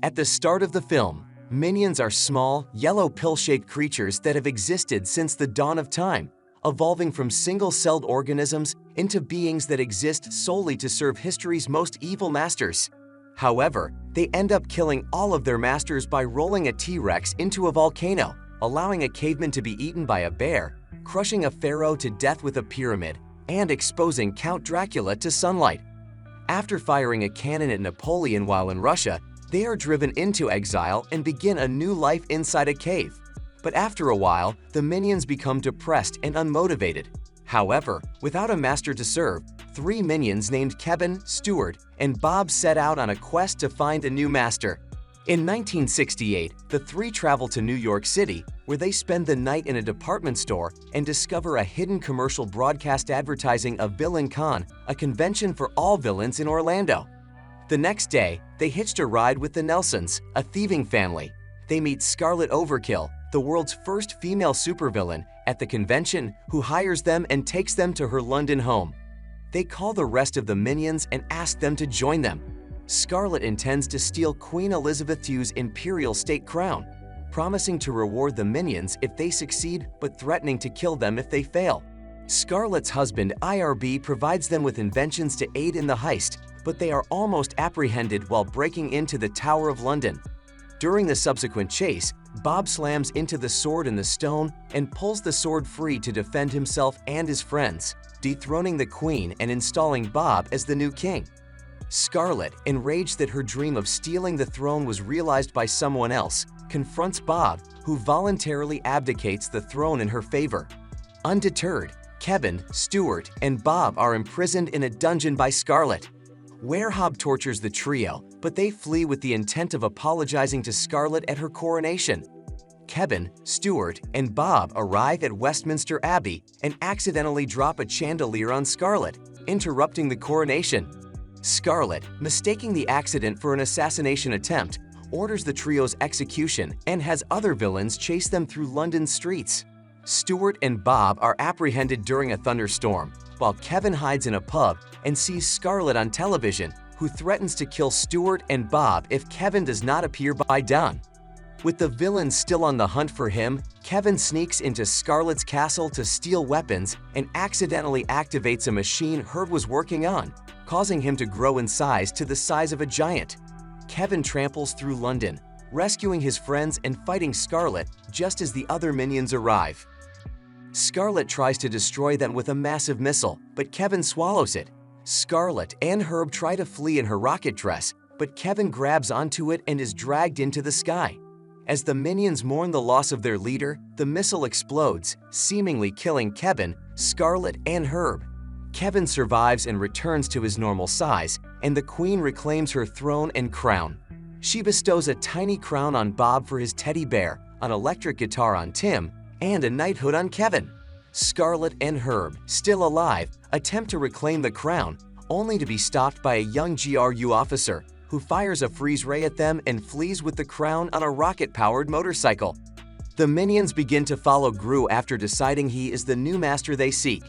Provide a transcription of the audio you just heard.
At the start of the film, minions are small, yellow pill-shaped creatures that have existed since the dawn of time, evolving from single-celled organisms into beings that exist solely to serve history's most evil masters. However, they end up killing all of their masters by rolling a T-Rex into a volcano, allowing a caveman to be eaten by a bear, crushing a pharaoh to death with a pyramid, and exposing Count Dracula to sunlight. After firing a cannon at Napoleon while in Russia, they are driven into exile and begin a new life inside a cave. But after a while, the minions become depressed and unmotivated. However, without a master to serve, 3 minions named Kevin, Stuart, and Bob set out on a quest to find a new master. In 1968, the 3 travel to New York City, where they spend the night in a department store and discover a hidden commercial broadcast advertising of VillainCon, a convention for all villains in Orlando. The next day, they hitched a ride with the Nelsons, a thieving family. They meet Scarlett Overkill, the world's first female supervillain, at the convention, who hires them and takes them to her London home. They call the rest of the minions and ask them to join them. Scarlett intends to steal Queen Elizabeth II's imperial state crown, promising to reward the minions if they succeed but threatening to kill them if they fail. Scarlett's husband IRB provides them with inventions to aid in the heist, but they are almost apprehended while breaking into the Tower of London. During the subsequent chase, Bob slams into the sword in the stone and pulls the sword free to defend himself and his friends, dethroning the Queen and installing Bob as the new king. Scarlett, enraged that her dream of stealing the throne was realized by someone else, confronts Bob, who voluntarily abdicates the throne in her favor. Undeterred, Kevin, Stuart, and Bob are imprisoned in a dungeon by Scarlett. Werehog tortures the trio, but they flee with the intent of apologizing to Scarlett at her coronation. Kevin, Stuart, and Bob arrive at Westminster Abbey and accidentally drop a chandelier on Scarlett, interrupting the coronation. Scarlett, mistaking the accident for an assassination attempt, orders the trio's execution and has other villains chase them through London's streets. Stuart and Bob are apprehended during a thunderstorm, while Kevin hides in a pub and sees Scarlett on television, who threatens to kill Stuart and Bob if Kevin does not appear by dawn. With the villains still on the hunt for him, Kevin sneaks into Scarlett's castle to steal weapons and accidentally activates a machine Herb was working on, causing him to grow in size to the size of a giant. Kevin tramples through London, rescuing his friends and fighting Scarlett just as the other minions arrive. Scarlett tries to destroy them with a massive missile, but Kevin swallows it. Scarlett and Herb try to flee in her rocket dress, but Kevin grabs onto it and is dragged into the sky. As the minions mourn the loss of their leader, the missile explodes, seemingly killing Kevin, Scarlett, and Herb. Kevin survives and returns to his normal size, and the Queen reclaims her throne and crown. She bestows a tiny crown on Bob for his teddy bear, an electric guitar on Tim, and a knighthood on Kevin. Scarlett and Herb, still alive, attempt to reclaim the crown, only to be stopped by a young GRU officer, who fires a freeze ray at them and flees with the crown on a rocket-powered motorcycle. The minions begin to follow Gru after deciding he is the new master they seek.